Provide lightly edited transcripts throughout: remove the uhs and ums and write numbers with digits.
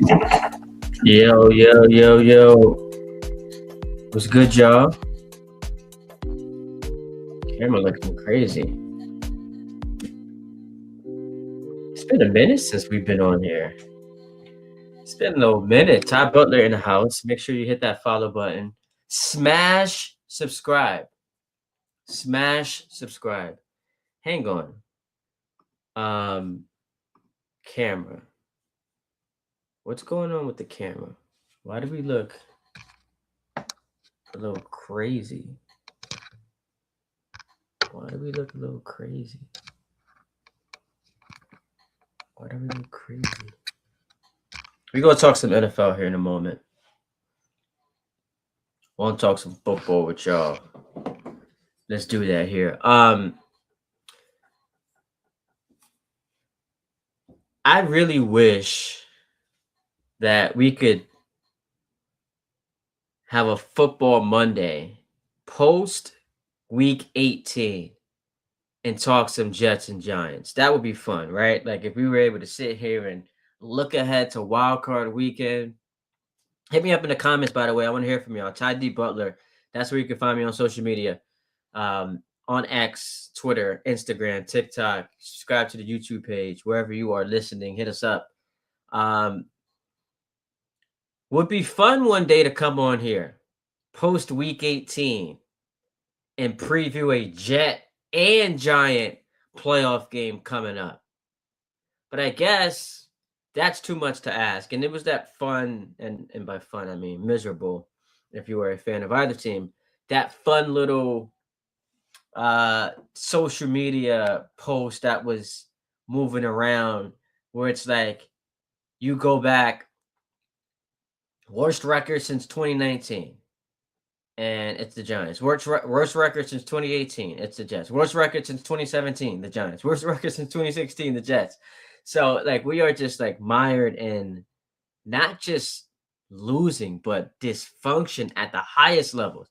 Yo, yo, yo, yo. What's good, y'all? Camera looking crazy. It's been a minute since we've been on here. It's been a little minute. Ty Butler in the house. Make sure you hit that follow button. Smash subscribe. Smash subscribe. Hang on. Camera. What's going on with the camera? Why do we look a little crazy? Why do we look a little crazy? Why do we look crazy? We're going to talk some NFL here in a moment. I want to talk some football with y'all. Let's do that here. I really wish that we could have a football Monday post week 18 and talk some Jets and Giants. That would be fun, right? Like if we were able to sit here and look ahead to wild card weekend. Hit me up in the comments, by the way. I want to hear from y'all. Ty D Butler. That's where you can find me on social media. On X, Twitter, Instagram, TikTok. Subscribe to the YouTube page. Wherever you are listening, hit us up. Would be fun one day to come on here post week 18 and preview a Jet and Giant playoff game coming up. But I guess that's too much to ask. And it was that fun, and by fun, I mean miserable, if you were a fan of either team, that fun little social media post that was moving around where it's like you go back, worst record since 2019, and it's the Giants. Worst record since 2018, it's the Jets. Worst record since 2017, the Giants. Worst record since 2016, the Jets. So like we are just like mired in not just losing, but dysfunction at the highest levels.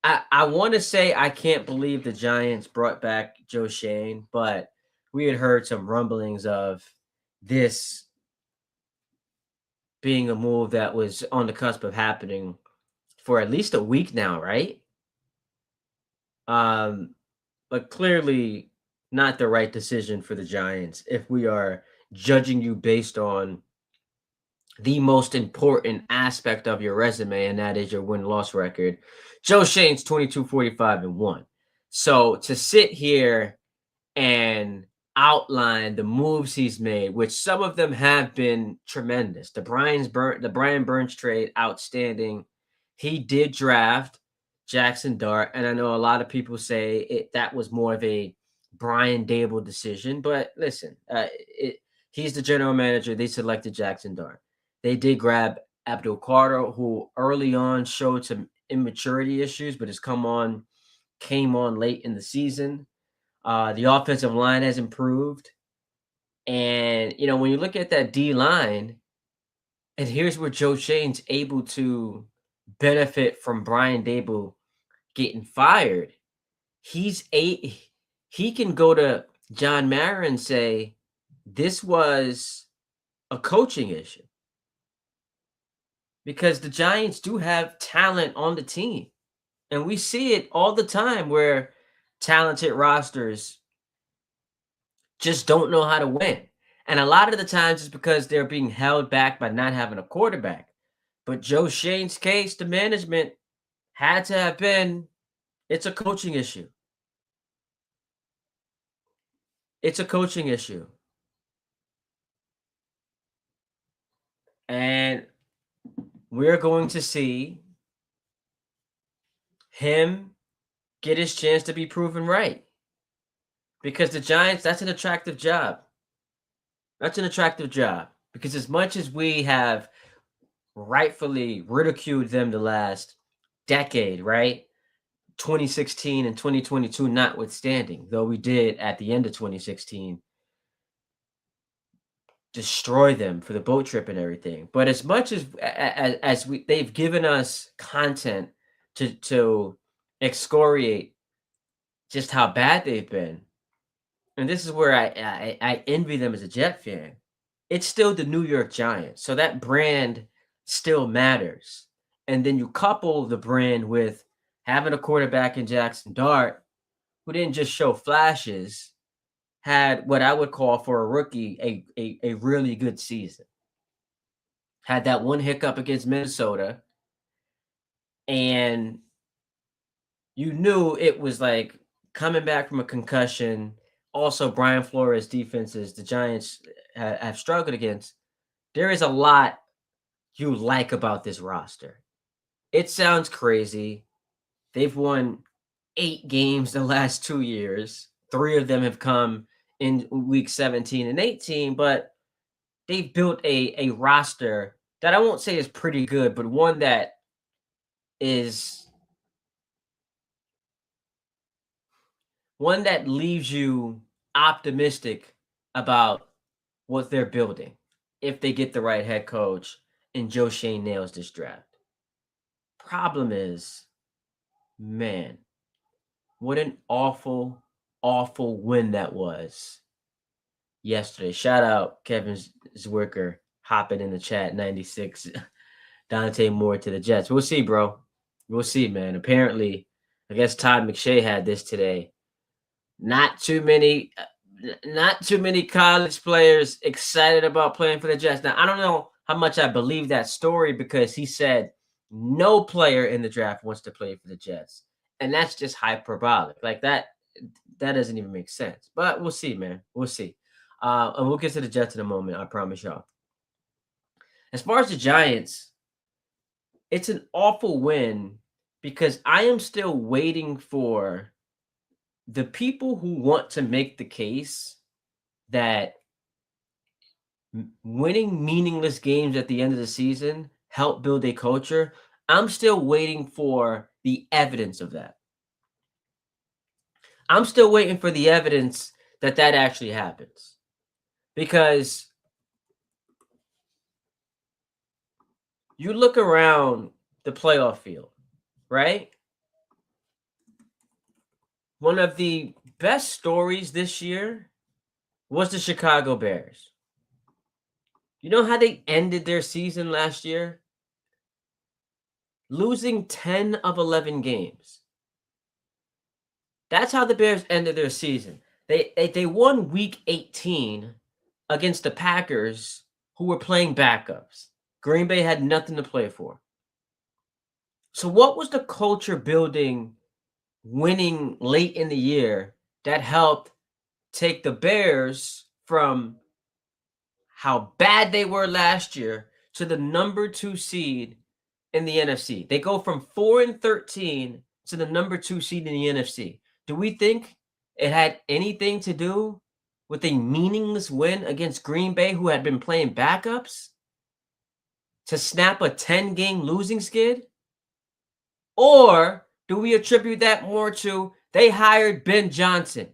I want to say I can't believe the Giants brought back Joe Shane, but we had heard some rumblings of this being a move that was on the cusp of happening for at least a week now, right? But clearly not the right decision for the Giants if we are judging you based on the most important aspect of your resume, and that is your win-loss record. Joe Shane's 22-45-1. So to sit here and outline the moves he's made, which some of them have been tremendous. The Brian Burns trade, outstanding. He did draft Jackson Dart, and I know a lot of people say that was more of a Brian Dable decision, but listen, he's the general manager. They selected Jackson Dart. They did grab Abdul Carter, who early on showed some immaturity issues, but came on late in the season. The offensive line has improved. And, when you look at that D line, and here's where Joe Shane's able to benefit from Brian Dable getting fired. He can go to John Mara and say, this was a coaching issue. Because the Giants do have talent on the team. And we see it all the time where talented rosters just don't know how to win. And a lot of the times it's because they're being held back by not having a quarterback. But Joe Shane's case, the management had to have been, it's a coaching issue. It's a coaching issue. And we're going to see him get his chance to be proven right. Because the Giants, that's an attractive job. That's an attractive job. Because as much as we have rightfully ridiculed them the last decade, right? 2016 and 2022 notwithstanding, though we did at the end of 2016 destroy them for the boat trip and everything. But as much as they've given us content to excoriate just how bad they've been, and this is where I envy them as a Jet fan. it's still the New York Giants. So that brand still matters. And then you couple the brand with having a quarterback in Jackson Dart who didn't just show flashes, had what I would call for a rookie a really good season. Had that one hiccup against Minnesota, and you knew it was like coming back from a concussion. Also, Brian Flores defenses the Giants have struggled against. There is a lot you like about this roster. It sounds crazy. They've won 8 games the last 2 years. 3 of them have come in week 17 and 18, but they've built a roster that I won't say is pretty good, but one that is one that leaves you optimistic about what they're building if they get the right head coach and Joe Shane nails this draft. Problem is, man, what an awful, awful win that was yesterday. Shout out Kevin Zwicker hopping in the chat, 96. Dante Moore to the Jets. We'll see, bro. We'll see, man. Apparently, I guess Todd McShay had this today. Not too many, not too many college players excited about playing for the Jets. Now, I don't know how much I believe that story because he said no player in the draft wants to play for the Jets, and that's just hyperbolic. Like that doesn't even make sense. But we'll see, man. We'll see. And we'll get to the Jets in a moment. I promise y'all. As far as the Giants, it's an awful win because I am still waiting for the people who want to make the case that winning meaningless games at the end of the season help build a culture. I'm still waiting for the evidence of that. I'm still waiting for the evidence that that actually happens because you look around the playoff field, right? One of the best stories this year was the Chicago Bears. You know how they ended their season last year? Losing 10 of 11 games. That's how the Bears ended their season. They won week 18 against the Packers, who were playing backups. Green Bay had nothing to play for. So what was the culture building winning late in the year that helped take the Bears from how bad they were last year to the number 2 seed in the NFC? They go from 4-13 to the number 2 seed in the NFC. Do we think it had anything to do with a meaningless win against Green Bay, who had been playing backups, to snap a 10-game losing skid? Or do we attribute that more to they hired Ben Johnson?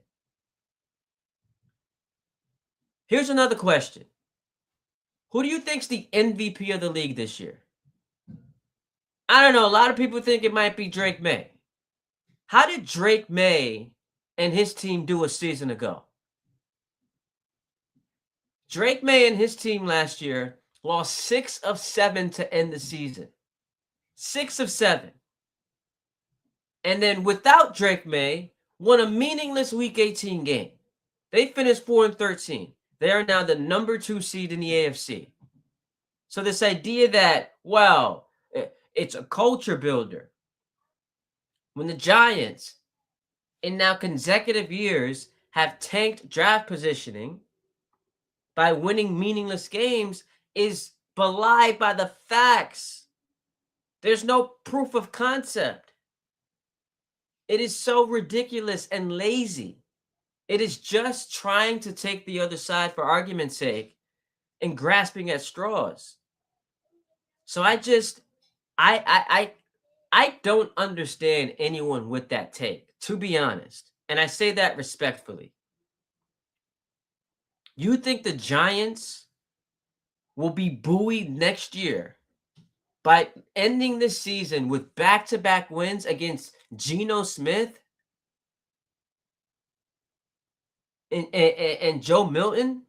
Here's another question. Who do you think's the MVP of the league this year? I don't know. A lot of people think it might be Drake May. How did Drake May and his team do a season ago? Drake May and his team last year lost 6 of 7 to end the season. 6 of 7. And then without Drake May, won a meaningless Week 18 game. They finished 4-13. They are now the number 2 seed in the AFC. So this idea that, well, it's a culture builder. When the Giants, in now consecutive years, have tanked draft positioning by winning meaningless games is belied by the facts. There's no proof of concept. It is so ridiculous and lazy. It is just trying to take the other side for argument's sake and grasping at straws. So I don't understand anyone with that take, to be honest. And I say that respectfully. You think the Giants will be buoyed next year by ending this season with back-to-back wins against Geno Smith and Joe Milton?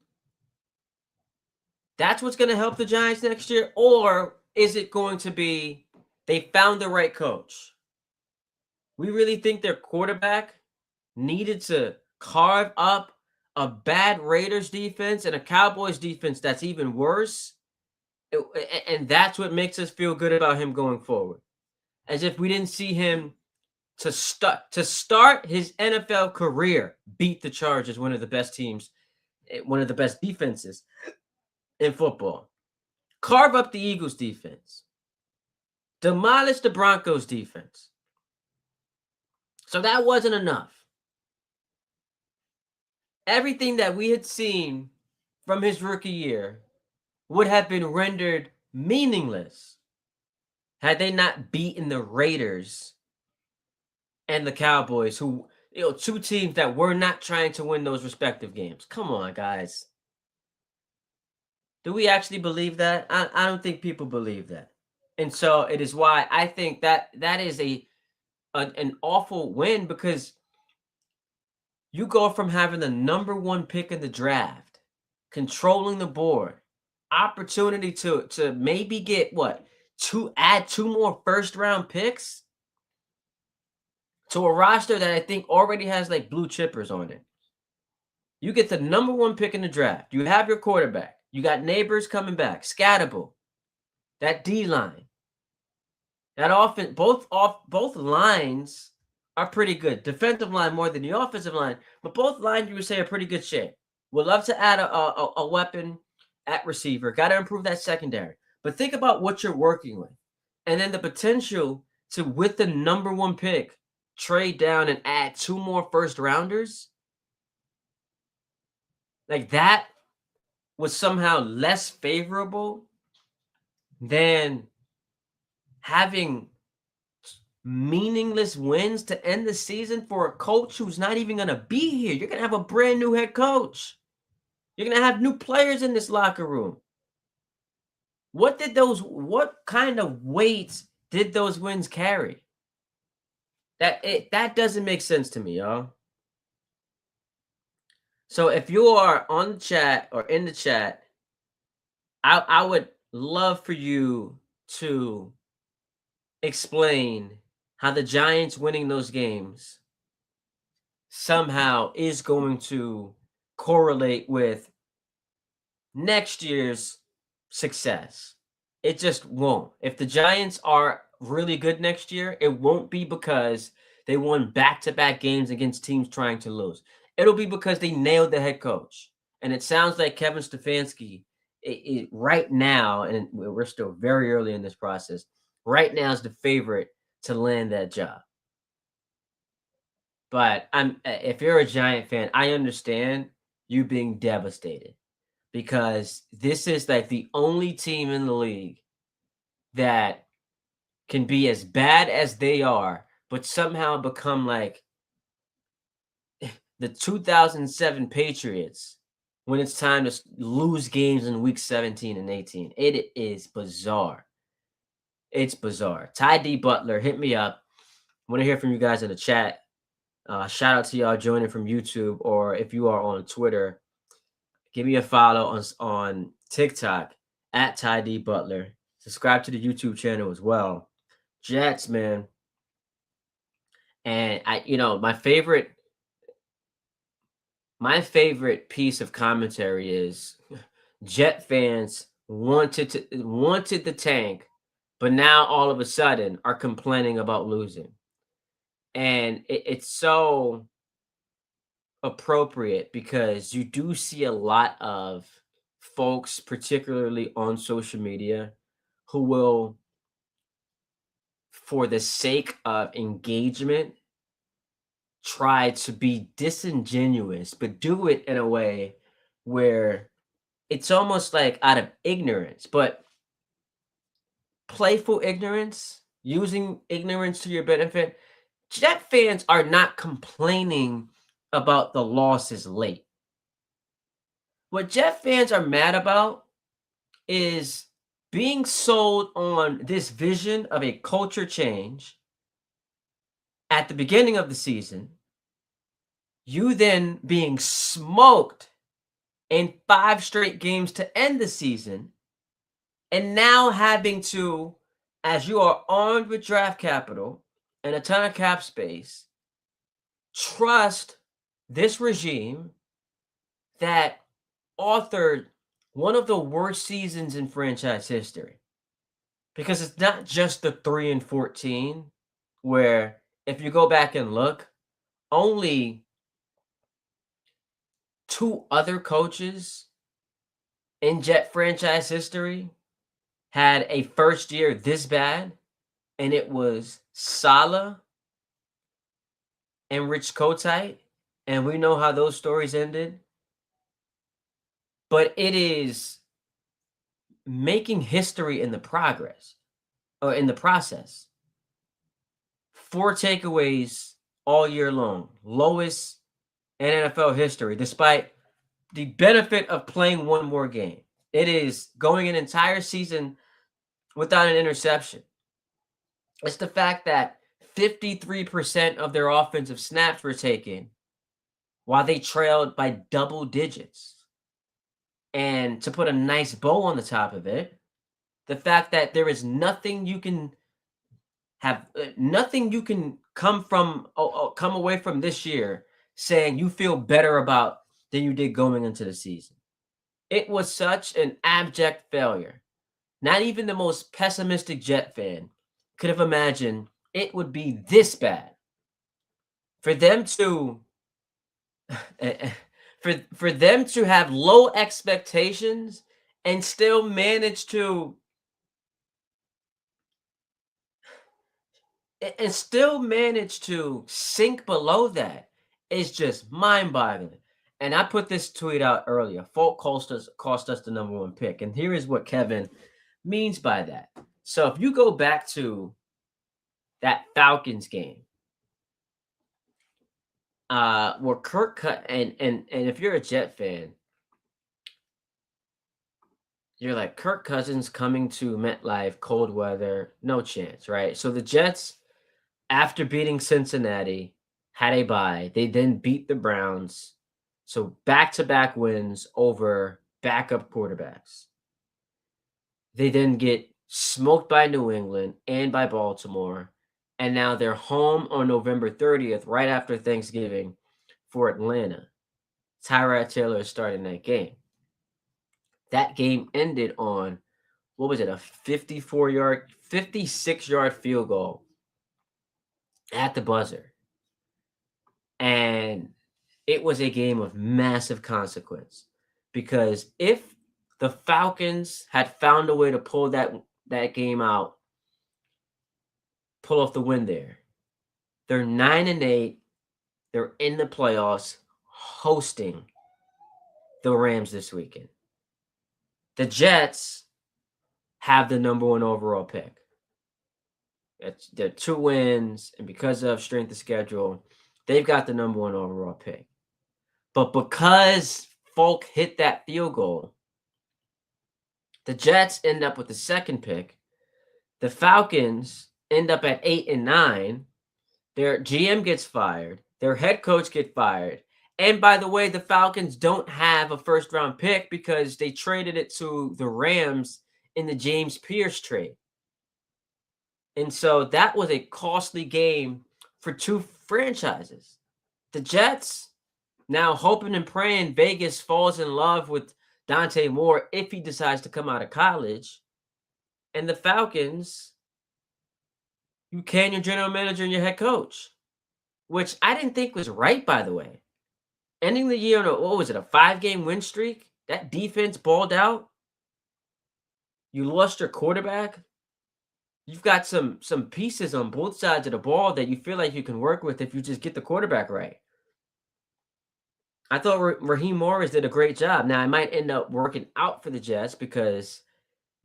That's what's going to help the Giants next year? Or is it going to be they found the right coach? We really think their quarterback needed to carve up a bad Raiders defense and a Cowboys defense that's even worse? And that's what makes us feel good about him going forward. As if we didn't see him to start his NFL career beat the Chargers, one of the best teams, one of the best defenses in football. Carve up the Eagles defense. Demolish the Broncos defense. So that wasn't enough. Everything that we had seen from his rookie year would have been rendered meaningless had they not beaten the Raiders and the Cowboys, who, two teams that were not trying to win those respective games. Come on, guys. Do we actually believe that? I don't think people believe that. And so it is why I think that is an awful win, because you go from having the number one pick in the draft, controlling the board, opportunity to maybe get add two more first round picks to a roster that I think already has like blue chippers on it. You get the number one pick in the draft. You have your quarterback. You got Neighbors coming back, Scatterable, that D line, that offense. Both lines are pretty good. Defensive line more than the offensive line, but both lines you would say are pretty good shape. Would love to add a weapon at receiver. Got to improve that secondary. But think about what you're working with, and then the potential to, with the number one pick, trade down and add two more first rounders. Like, that was somehow less favorable than having meaningless wins to end the season for a coach who's not even going to be here. You're going to have a brand new head coach. You're going to have new players in this locker room. What kind of weight did those wins carry? That doesn't make sense to me, y'all. So if you are on the chat or in the chat, I would love for you to explain how the Giants winning those games somehow is going to correlate with next year's success. It just won't. If the Giants are really good next year, it won't be because they won back-to-back games against teams trying to lose. It'll be because they nailed the head coach. And it sounds like Kevin Stefanski, right now, and we're still very early in this process, right now is the favorite to land that job. But if you're a Giant fan, I understand you being devastated, because this is like the only team in the league that can be as bad as they are, but somehow become like the 2007 Patriots when it's time to lose games in week 17 and 18. It is bizarre. It's bizarre. Ty D. Butler, hit me up. I want to hear from you guys in the chat. Shout out to y'all joining from YouTube, or if you are on Twitter, give me a follow on TikTok at Ty D. Butler. Subscribe to the YouTube channel as well. Jets, man. And my favorite piece of commentary is Jet fans wanted the tank, but now all of a sudden are complaining about losing. And it's so appropriate, because you do see a lot of folks, particularly on social media, who will, for the sake of engagement, try to be disingenuous, but do it in a way where it's almost like out of ignorance, but playful ignorance, using ignorance to your benefit. Jet fans are not complaining about the losses late. What Jet fans are mad about is being sold on this vision of a culture change at the beginning of the season, you then being smoked in 5 straight games to end the season, and now having to, as you are armed with draft capital and a ton of cap space, trust this regime that authored one of the worst seasons in franchise history. Because it's not just the 3-14, where if you go back and look, only 2 other coaches in Jet franchise history had a first year this bad, and it was Saleh and Rich Kotite, and we know how those stories ended. But it is making history in the progress, or in the process. 4 takeaways all year long, lowest in NFL history, despite the benefit of playing one more game. It is going an entire season without an interception. It's the fact that 53% of their offensive snaps were taken while they trailed by double digits. And to put a nice bow on the top of it, the fact that there is nothing you can nothing you can come away from this year saying you feel better about than you did going into the season. It was such an abject failure. Not even the most pessimistic Jet fan could have imagined it would be this bad. For them to for them to have low expectations and still manage to sink below that is just mind-boggling. And I put this tweet out earlier. Folk cost us the number 1 pick. And here is what Kevin means by that. So if you go back to that Falcons game, where Kirk cut and if you're a Jet fan, you're like, Kirk Cousins coming to MetLife, cold weather, no chance, right? So the Jets, after beating Cincinnati, had a bye. They then beat the Browns. So back-to-back wins over backup quarterbacks. They then get smoked by New England and by Baltimore. And now they're home on November 30th, right after Thanksgiving, for Atlanta. Tyrod Taylor is starting that game. That game ended on, what was it, a 56-yard field goal at the buzzer. And it was a game of massive consequence, because if the Falcons had found a way to pull that game out, pull off the win there, they're 9-8. They're in the playoffs, hosting the Rams this weekend. The Jets have the number 1 overall pick. They're 2 wins, and because of strength of schedule, they've got the number 1 overall pick. But because Folk hit that field goal, the Jets end up with the 2nd pick. The Falcons end up at 8-9. Their GM gets fired. Their head coach gets fired. And by the way, the Falcons don't have a first-round pick because they traded it to the Rams in the James Pierce trade. And so that was a costly game for 2 franchises. The Jets, now hoping and praying Vegas falls in love with Dante Moore if he decides to come out of college. And the Falcons, you can your general manager and your head coach, which I didn't think was right, by the way. Ending the year on a 5-game win streak? That defense balled out. You lost your quarterback. You've got some pieces on both sides of the ball that you feel like you can work with if you just get the quarterback right. I thought Raheem Morris did a great job. Now, it might end up working out for the Jets because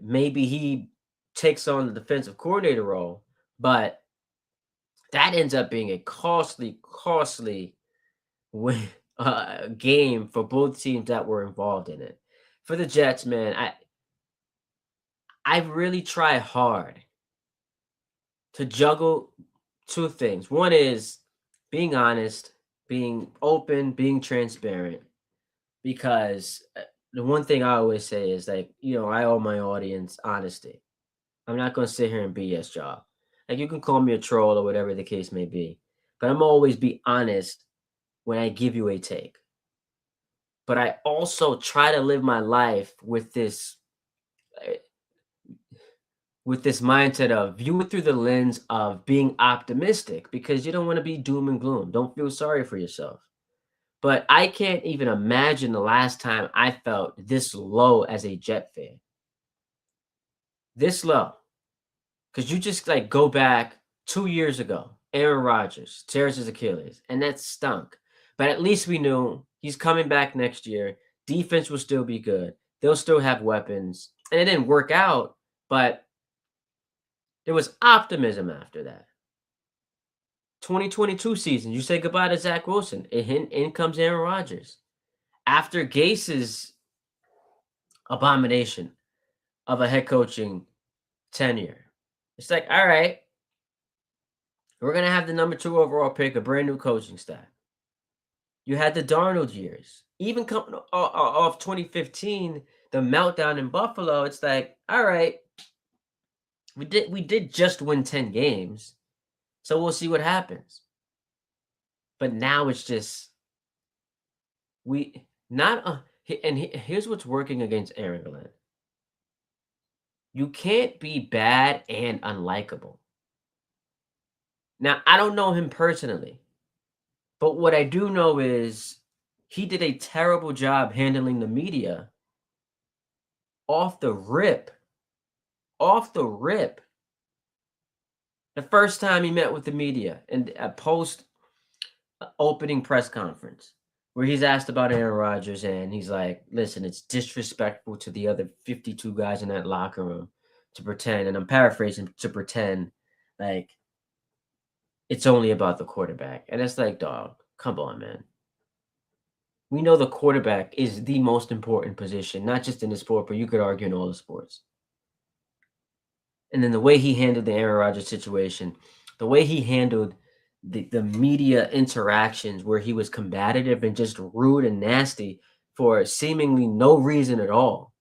maybe he takes on the defensive coordinator role, but that ends up being a costly win, game for both teams that were involved in it. For the Jets, man, I really try hard to juggle 2 things. One is being honest, being open, being transparent. because the one thing I always say is like, I owe my audience honesty. I'm not going to sit here and BS y'all. Like, you can call me a troll or whatever the case may be, but I'm always be honest when I give you a take. But I also try to live my life eh, with this mindset of view it through the lens of being optimistic, because you don't want to be doom and gloom. Don't feel sorry for yourself. But I can't even imagine the last time I felt this low as a Jet fan. This low. Because you just like go back 2 years ago, Aaron Rodgers tears his Achilles, and that stunk. But at least we knew he's coming back next year. Defense will still be good. They'll still have weapons. And it didn't work out, but there was optimism after that. 2022 season, you say goodbye to Zach Wilson. In comes Aaron Rodgers. After Gase's abomination of a head coaching tenure, it's like, all right, we're going to have the number 2 overall pick, a brand new coaching staff. You had the Darnold years. Even coming off 2015, the meltdown in Buffalo, it's like, all right, we did just win 10 games, so we'll see what happens. But now it's just here's what's working against Aaron Glenn. You can't be bad and unlikable. Now, I don't know him personally, but what I do know is he did a terrible job handling the media off the rip. Off the rip. The first time he met with the media in a post opening press conference where he's asked about Aaron Rodgers, and he's like, listen, it's disrespectful to the other 52 guys in that locker room to pretend, and I'm paraphrasing, to pretend like it's only about the quarterback. And it's like, dog, come on, man. We know the quarterback is the most important position, not just in the sport, but you could argue in all the sports. And then the way he handled the Aaron Rodgers situation, the way he handled the media interactions where he was combative and just rude and nasty for seemingly no reason at all.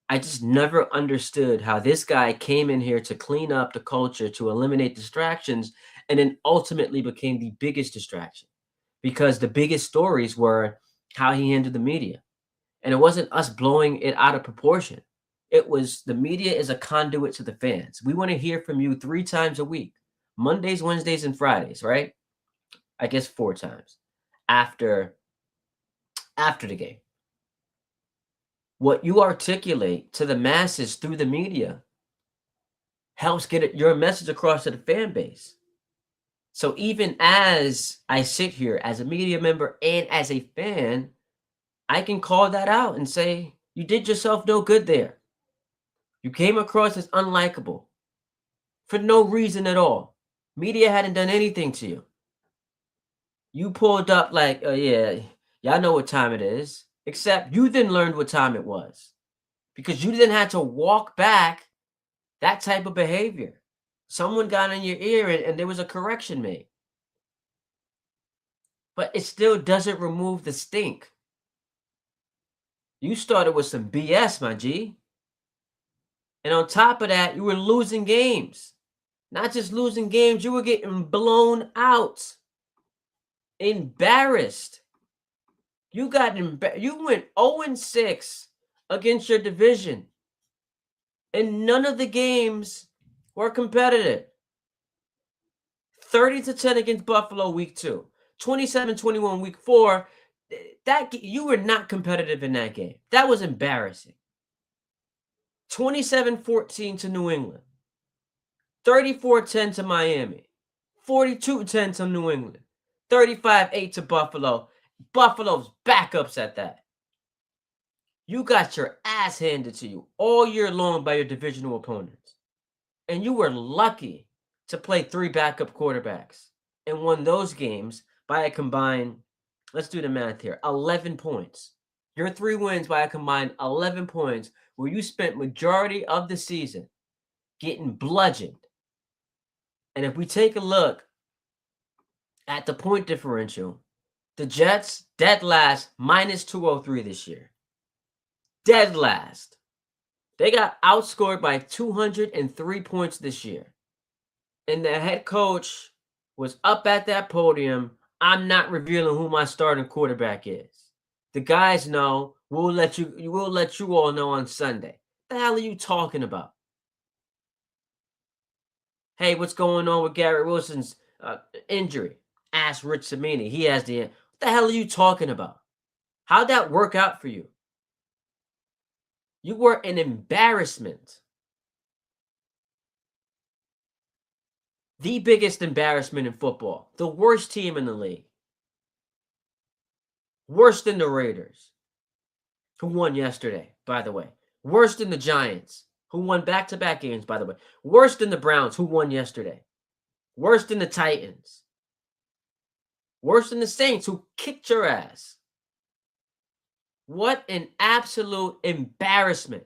I just never understood how this guy came in here to clean up the culture, to eliminate distractions, and then ultimately became the biggest distraction, because the biggest stories were how he handled the media. And it wasn't us blowing it out of proportion. It was the media is a conduit to the fans. We want to hear from you 3 times a week, Mondays, Wednesdays, and Fridays, right? I guess 4 times after the game. What you articulate to the masses through the media helps get your message across to the fan base. So even as I sit here as a media member and as a fan, I can call that out and say, you did yourself no good there. You came across as unlikable for no reason at all. Media hadn't done anything to you. You pulled up like, oh yeah, y'all know what time it is. Except you then learned what time it was, because you didn't have to walk back that type of behavior. Someone got in your ear and there was a correction made. But it still doesn't remove the stink. You started with some BS, my G. And on top of that, you were losing games. Not just losing games, you were getting blown out. Embarrassed. You went 0-6 against your division. And none of the games were competitive. 30-10 against Buffalo week 2. 27-21 week 4. You were not competitive in that game. That was embarrassing. 27-14 to New England. 34-10 to Miami. 42-10 to New England. 35-8 to Buffalo. Buffalo's backups at that. You got your ass handed to you all year long by your divisional opponents. And you were lucky to play 3 backup quarterbacks and won those games by a combined, let's do the math here, 11 points. Your 3 wins by a combined 11 points, where you spent majority of the season getting bludgeoned. And if we take a look at the point differential, The Jets, dead last, minus 203 this year. Dead last. They got outscored by 203 points this year. And the head coach was up at that podium. I'm not revealing who my starting quarterback is. The guys know. We'll let you all know on Sunday. What the hell are you talking about? Hey, what's going on with Garrett Wilson's injury? Ask Rich Samini. He has the. What the hell are you talking about? How'd that work out for you? You were an embarrassment. The biggest embarrassment in football. The worst team in the league. Worse than the Raiders, who won yesterday, by the way. Worse than the Giants, who won back-to-back games, by the way. Worse than the Browns, who won yesterday. Worse than the Titans. Worse than the Saints, who kicked your ass. What an absolute embarrassment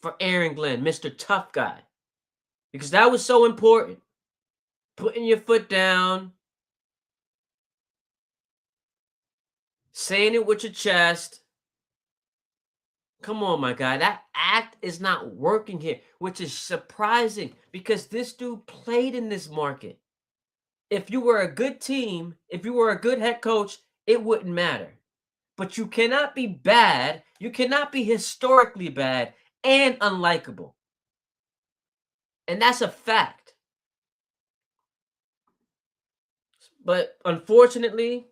for Aaron Glenn, Mr. Tough Guy. Because that was so important. Putting your foot down. Saying it with your chest. Come on, my guy. That act is not working here, which is surprising because this dude played in this market. If you were a good team, if you were a good head coach, it wouldn't matter. But you cannot be bad. You cannot be historically bad and unlikable. And that's a fact. But unfortunately,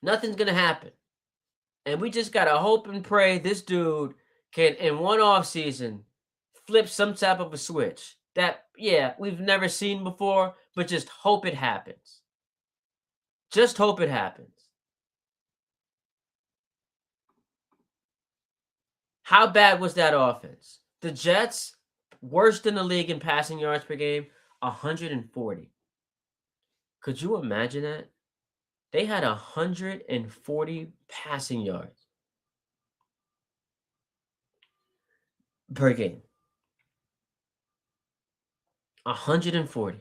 nothing's going to happen. And we just got to hope and pray this dude can, in one offseason, flip some type of a switch that, yeah, we've never seen before, but just hope it happens. Just hope it happens. How bad was that offense? The Jets, worst in the league in passing yards per game, 140. Could you imagine that? They had 140 passing yards per game. 140.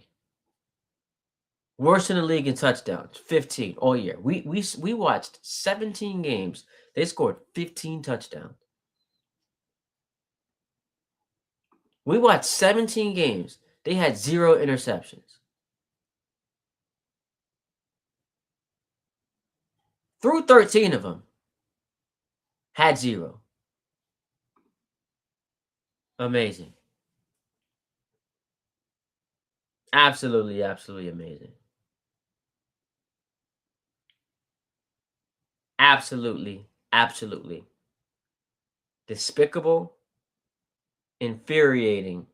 Worst in the league in touchdowns, 15 all year. We watched 17 games. They scored 15 touchdowns. We watched 17 games. They had 0 interceptions. Through 13 of them, had 0. Amazing. Absolutely, absolutely amazing. Absolutely, absolutely. Despicable, infuriating,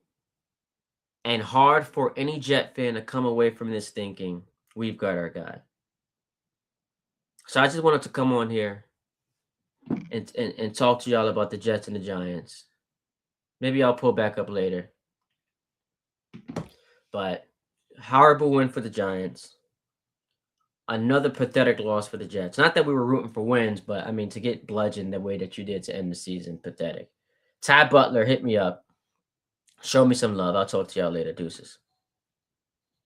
and hard for any Jet fan to come away from this thinking, we've got our guy. So I just wanted to come on here and talk to y'all about the Jets and the Giants. Maybe I'll pull back up later. But horrible win for the Giants. Another pathetic loss for the Jets. Not that we were rooting for wins, but I mean, to get bludgeoned the way that you did to end the season, pathetic. Ty Butler, hit me up. Show me some love. I'll talk to y'all later. Deuces.